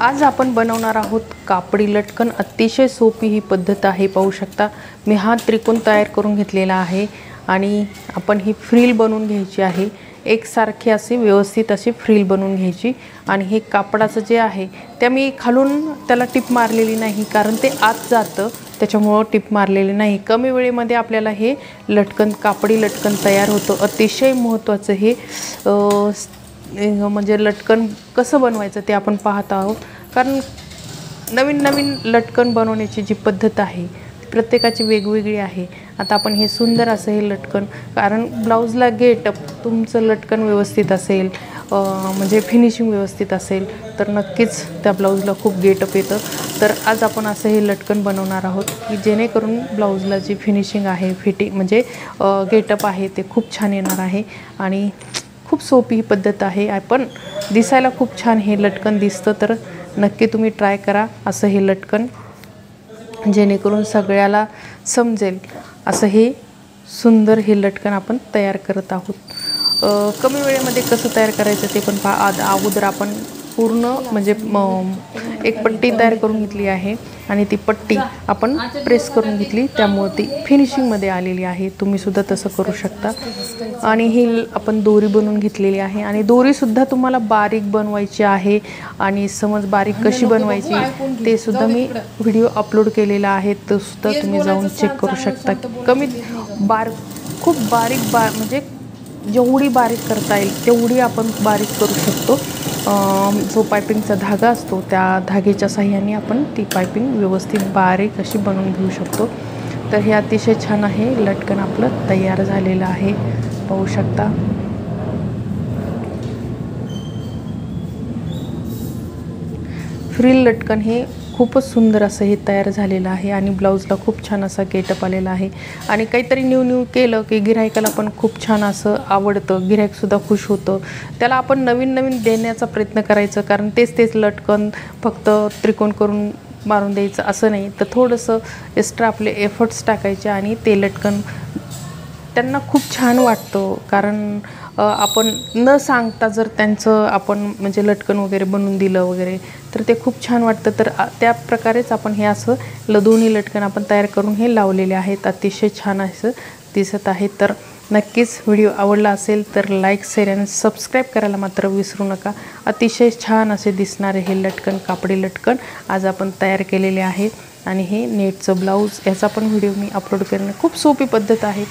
आज आपण बनवणार आहोत कापडी लटकन। अतिशय सोपी ही पद्धत आहे। पाहू शकता मी हा त्रिकोण तयार करून घेतलेला आहे आणि आपण ही फ्रिल बनवून घ्यायची आहे। एकसारखी असे व्यवस्थित अशी फ्रिल बनवून घ्यायची आणि हे कापडाचं जे आहे ते मी खालून त्याला टिप मारलेली नाही, कारण ते आत जातं त्याच्यामुळे टिप मारलेली नाही। कमी वेळेमध्ये आपल्याला हे लटकन कापडी लटकन तयार होतं। अतिशय महत्त्वाचं हे म्हणजे लटकन कसं बनवायचं ते आपण पाहत आहोत, कारण नवीन नवीन लटकन बनवण्याची जी पद्धत आहे प्रत्येकाची वेगवेगळी आहे। आता आपण हे सुंदर असं हे लटकन, कारण ब्लाउजला गेटअप तुमचं लटकन व्यवस्थित असेल, म्हणजे फिनिशिंग व्यवस्थित असेल तर नक्कीच त्या ब्लाउजला खूप गेटअप येतं। तर आज आपण असं हे लटकन बनवणार आहोत की जेणेकरून ब्लाउजला जी फिनिशिंग आहे, फिटिंग म्हणजे गेटअप आहे ते खूप छान येणार आहे आणि खूप सोपी ही पद्धत आहे। आपण दिसायला खूप छान हे लटकन दिसतं, तर नक्की तुम्ही ट्राय करा असं हे लटकन, जेणेकरून सगळ्याला समजेल असं हे सुंदर हे लटकन आपण तयार करत आहोत। कमी वेळेमध्ये कसं तयार करायचं ते पण पहा। अगोदर आपण पूर्ण म्हणजे एक पट्टी तयार करून घेतली आहे आणि ती पट्टी आपण प्रेस करून घेतली, त्यामुळे ती फिनिशिंगमध्ये आलेली आहे। तुम्ही सुद्धा तसं करू शकता। आणि ही आपण दोरी बनवून घेतलेली आहे आणि दोरीसुद्धा तुम्हाला बारीक बनवायची आहे आणि समज बारीक कशी बनवायची ते सुद्धा मी व्हिडिओ अपलोड केलेला आहे, तो सुद्धा तुम्ही जाऊन चेक करू शकता। खूप बारीक म्हणजे जेवढी बारीक करता येईल तेवढी आपण बारीक करू शकतो। जो पायपिंगचा धागा असतो त्या धाग्याच्या साहाय्याने आपण ती पायपिंग व्यवस्थित बारीक अशी बनवून घेऊ शकतो। तर हे अतिशय छान आहे लटकन आपलं तयार झालेलं आहे, पाहू शकता। फ्रिल लटकन हे खूपच सुंदर असं हे तयार झालेलं आहे आणि ब्लाउजला खूप छान असा गेटअप आलेला आहे आणि काहीतरी न्यू केलं की गिऱ्हाईकाला पण खूप छान असं आवडतं, गिऱ्हाईकसुद्धा खुश होतं। त्याला आपण नवीन देण्याचा प्रयत्न करायचं, कारण तेच लटकन फक्त त्रिकोण करून मारून द्यायचं असं नाही, तर थोडंसं एक्स्ट्रा आपले एफर्ट्स टाकायचे आणि ते लटकन त्यांना खूप छान वाटतं। कारण आपण न सांगता जर त्यांचं आपण म्हणजे लटकन वगैरे बनवून दिलं वगैरे तर ते खूप छान वाटतं। तर त्या प्रकारेच आपण हे असं दोन्ही लटकन आपण तयार करून हे लावलेले आहेत, अतिशय छान असं दिसत आहे। तर नक्कीच व्हिडिओ आवडला असेल तर लाईक, शेअर आणि सबस्क्राईब करायला मात्र विसरू नका। अतिशय छान असे दिसणारे हे लटकन कापडी लटकन आज आपण तयार केलेले आहे आणि हे नेटचं ब्लाऊज याचा पण व्हिडिओ मी अपलोड करणे खूप सोपी पद्धत आहे।